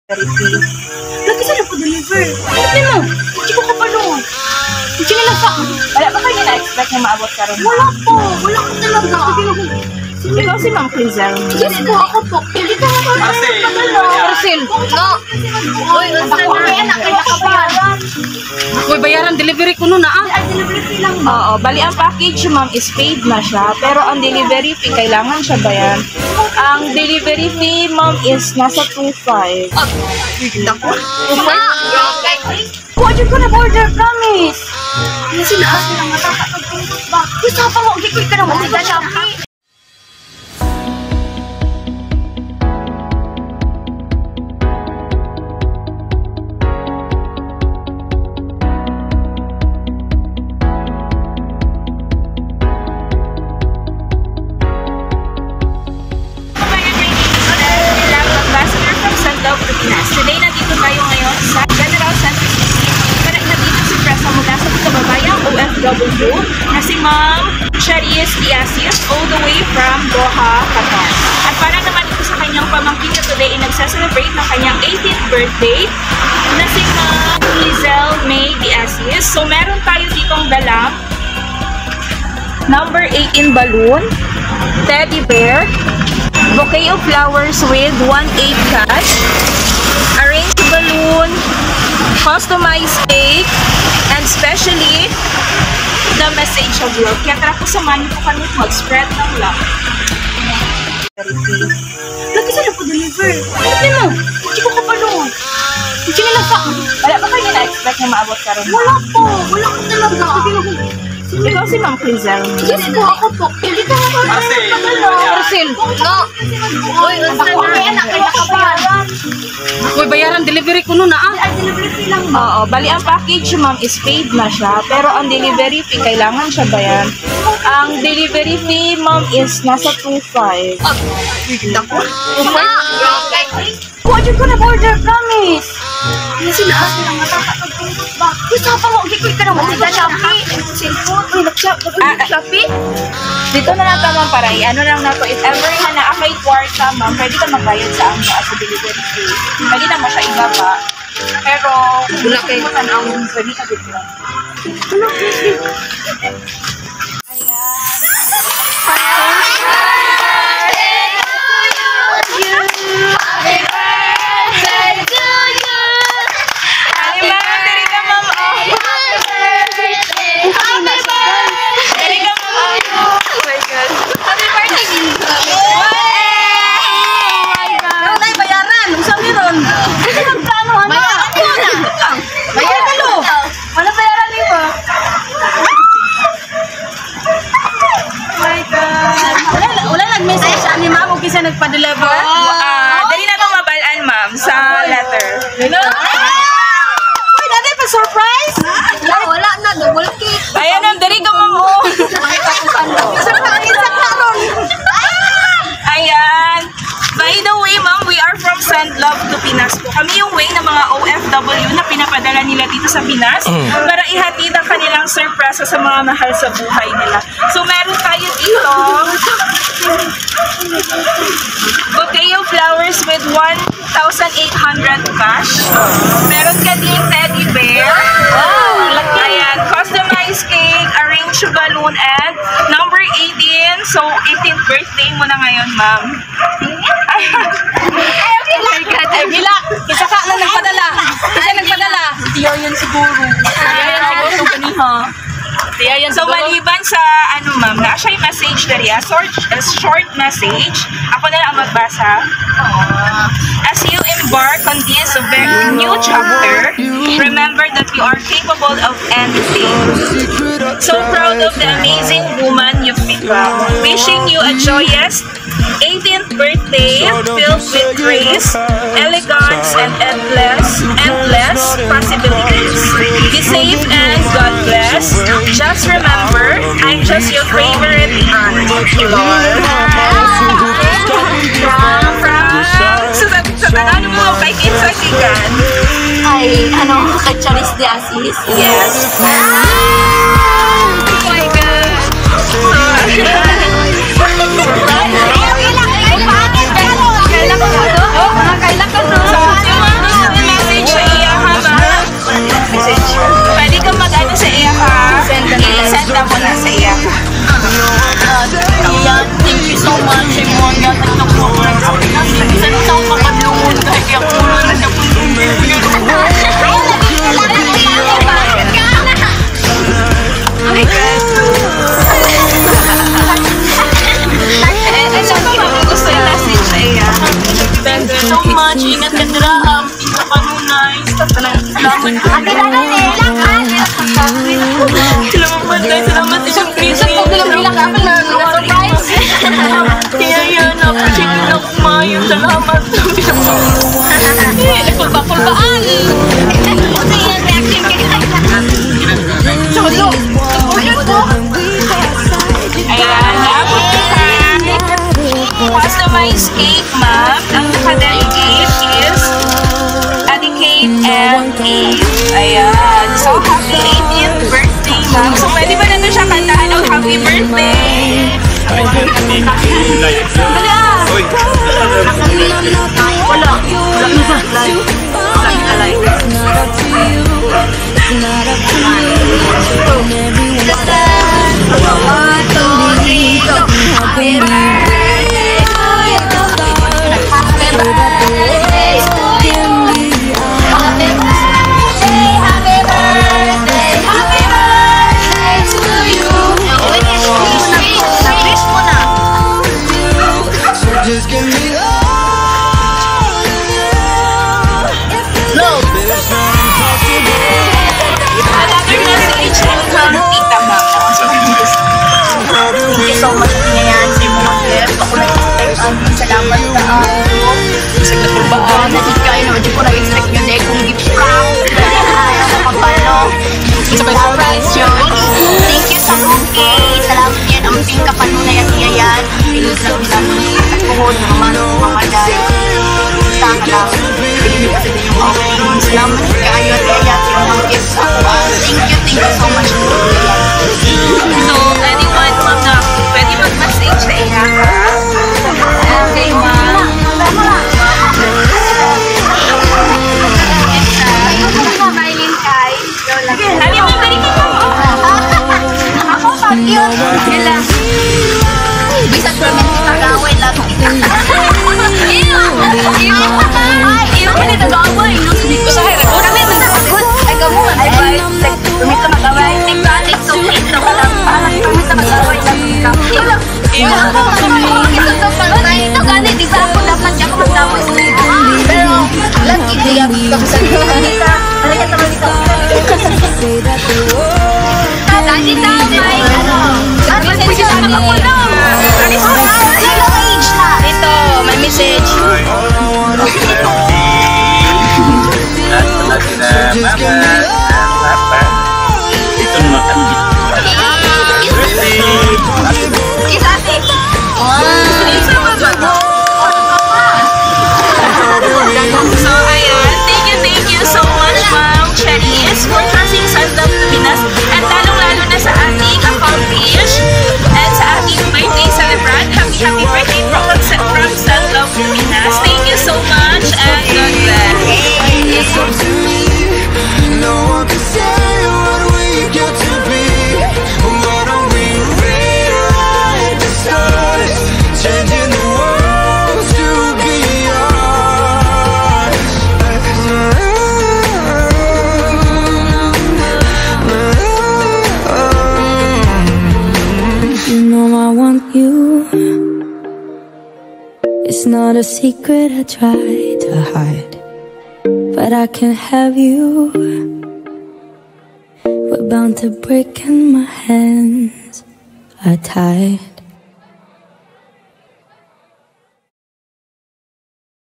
Lagi sa po deliver. Hindi mo. Hindi ko kapalo. Hindi nila sa. Wala ba kayo na-expect na maabot ka rin? Wala po. Wala ko talaga. Ikaw si Ma'am Quinzel. Yes po, ako po. Hindi ko ako Marcel. No. Uy, basta na. Anak, kaya kabayaran. Uy, bayaran delivery ko nun ah. Ay, delivery fee lang ba? Oo, bali ang package ma'am is paid na siya, pero ang delivery fee kailangan siya bayan. Ang delivery fee ma'am is nasa 2.5. Ako. Order ko na order, promise. Ano sila? Sila nga tatakagpuntos ba? Gusto pa mo, ugikoy ka naman sa Shopee. Today, nandito tayo ngayon sa General Santos City para ihatid si Presa mula sa kababayang OFW na si Ma'am Charis Diasis all the way from Doha, Qatar. At para naman ito sa kanyang pamangkin na today ay nagsa-celebrate ng kanyang 18th birthday na si Ma'am Lizel May Diasis. So meron tayo ditong dalang number 18 balloon, teddy bear, bouquet of flowers with 1/8 cash, arranged balloon, customized cake, and especially the message of love. Kaya tara po samahan niyo po kami mag-spread ng love. Lagi sila po deliver. Hindi mo. Hindi ko kapalo. Hindi nila sa. Wala ba kayo na-expect na maabot ka rin? Wala po. Wala ko talaga. Ikaw si Ma'am Quinzel. Yes po, ako po. Hindi ko ako Marcel. No. Uy, basta na. Anak, kaya kabayaran. Uy, bayaran delivery ko nun ah. Ay, delivery fee lang ba? Oo, bali ang package ma'am is paid na siya, pero ang delivery fee kailangan siya bayan. Ang delivery fee ma'am is nasa 2.5. Order ko na order, promise. Ano sila? Sila nga tatakagpuntos ba? Gusto pa mo, ugikoy ka naman sa Shopee. Cellphone. Uy, nag-Shopee? Dito na lang ma'am para ano lang na to, if ever na akay kwarta ma'am, pwede ka magbayad sa ano as a delivery fee. Pwede na mo siya ibaba. Pero, wala kayo ka na ang pwede ka dito lang. Kisa nagpa-deliver? Dali na itong mabalaan ma'am sa letter. Hello? Uy, natin pa surprise? Wala na, double cake. Ayan ang dali ka ma'am. Ayan. By the way, ma'am, we are from Send Love to Pinas po. Kami yung way ng mga OFW na pinapadala nila dito sa Pinas para ihatid ang kanilang surpresa sa mga mahal sa buhay nila. So, meron tayo dito bouquet of flowers with 1,800 cash. Meron ka din teddy bear. Ayan, customized cake, arranged balloon, and number 18. So, 18th birthday mo na ngayon, ma'am. Ay, bila! Isa ka na nagpadala! Isa nagpadala! Tiyo yun siguro. Ayan siguro itong kaniha. Ayan So, maliban sa, ano ma'am, na siya yung message na rin, short message, ako na lang magbasa. As you embark on this very new chapter, remember that you are capable of anything. So proud of the amazing woman you've become. Wishing you a joyous 18th birthday filled with grace, elegance, and endless possibilities. Be safe and God bless. Just remember, I'm just your favorite aunt. Sa tagaan mo, kay Kinsa Kigan. Ay, ano, kay Charis Diasis? Yes. Oh my God. Kailan ko ang pinakanunay sa panangislaman ko. Ate Lala, nilang ka. Salamat tayo, salamat sa isang Kristo. Bilang ka pa na surprise. Kaya yan, appreciate na kumayo. Salamat. Kulbaan. Buti yan, reaction ka. Solo. Ayan, dapat customized cake, ma'am. Ang naka-dedicate is Ate Kate and Eve. Ayan. So, happy 18th birthday, ma'am. So, pwede ba na siya kantahan ng happy birthday? Just give me Another message from Tita Ma'am. Thank you so much pinayaan sa mga gift. Ako nag-expect salamat sa Sa katulbaan. Naging kayo naman, di ko nag-expect yun dahil kung gift ka. Sa kapalo. Surprise yun. Thank you sa cookie. Salamat yan. Ang pingkapan mo na yan, iya yan. Pinusap lang. At kuhod naman, mamaday. Basta ka lang. Pinili kasi din yung okay. Salamat kayo at iya yan. Yung mga gift sa ako. Thank you so much. So, anyone, ma'am, na pwede mag-message sa iya ka? Okay, ma'am. Ano mo, balik ka mo? Ako, thank you. Yun lang. Bisag pa may tagaway lang. Iyo ka nito gaway. Sa hera ko. Kami mag-good. Ay, kamo. Ay, bye. Tumito mag-away. Take so cute. Ito lang. Tumito mag-away lang. Iyo. Ito gani. Di ba ako dapat siya mag-away sa mga. Pero, lagi niya. Tapos sa mga. Talaga naman ito. Lagi daw, may ano. Ano siya nakakulong? Hello, age na. Ito, may message. Isate. So, ayan. Thank you so much, Ma'am Cherise, for trusting Sun Love Luminas at lalong-lalo na sa ating accomplish and sa ating birthday celebrant. Happy birthday from Sun Love Luminas. Thank you so much and God bless. no one can say what we get to be. Why don't we rewrite the stars, changing the world to be ours? You know I want you. It's not a secret I try to hide, but I can't have you. We're bound to break and my hands are tied.